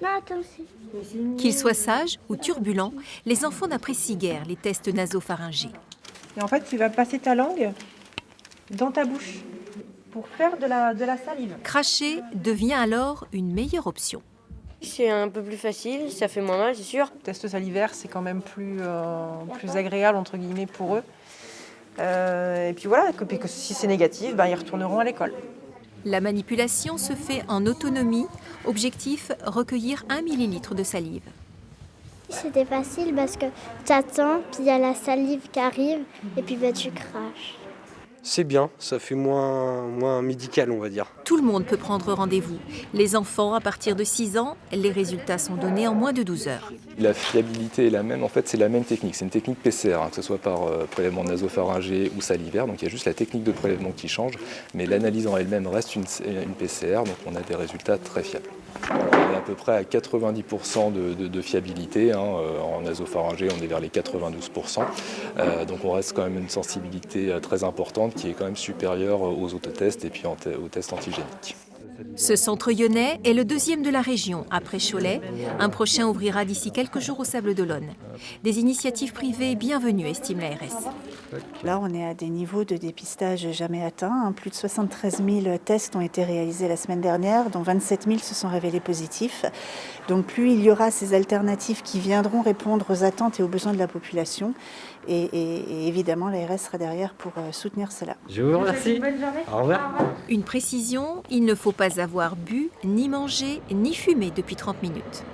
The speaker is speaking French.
Non, attends, c'est... Qu'ils soient sages ou turbulents, les enfants n'apprécient guère les tests nasopharyngés. Et en fait, tu vas passer ta langue dans ta bouche pour faire de la salive. Cracher devient alors une meilleure option. C'est un peu plus facile, ça fait moins mal, c'est sûr. Le test salivaire, c'est quand même plus agréable, entre guillemets, pour eux. Et puis voilà, que si c'est négatif, ils retourneront à l'école. La manipulation se fait en autonomie. Objectif, recueillir 1 millilitre de salive. C'était facile parce que tu attends, puis il y a la salive qui arrive, et puis tu craches. C'est bien, ça fait moins médical, on va dire. Tout le monde peut prendre rendez-vous. Les enfants, à partir de 6 ans, les résultats sont donnés en moins de 12 heures. La fiabilité est la même, en fait c'est la même technique, c'est une technique PCR, que ce soit par prélèvement nasopharyngé ou salivaire, donc il y a juste la technique de prélèvement qui change, mais l'analyse en elle-même reste une PCR, donc on a des résultats très fiables. On est à peu près à 90% de fiabilité, en nasopharyngé on est vers les 92%, donc on reste quand même une sensibilité très importante qui est quand même supérieure aux autotests et puis aux tests antigéniques. Ce centre lyonnais est le deuxième de la région, après Cholet. Un prochain ouvrira d'ici quelques jours au Sables-d'Olonne. Des initiatives privées bienvenues, estime l'ARS. Là, on est à des niveaux de dépistage jamais atteints. Plus de 73 000 tests ont été réalisés la semaine dernière, dont 27 000 se sont révélés positifs. Donc plus il y aura ces alternatives qui viendront répondre aux attentes et aux besoins de la population. Et évidemment, l'ARS sera derrière pour soutenir cela. Je vous remercie. Au revoir. Une précision, il ne faut pas avoir bu, ni mangé, ni fumé depuis 30 minutes.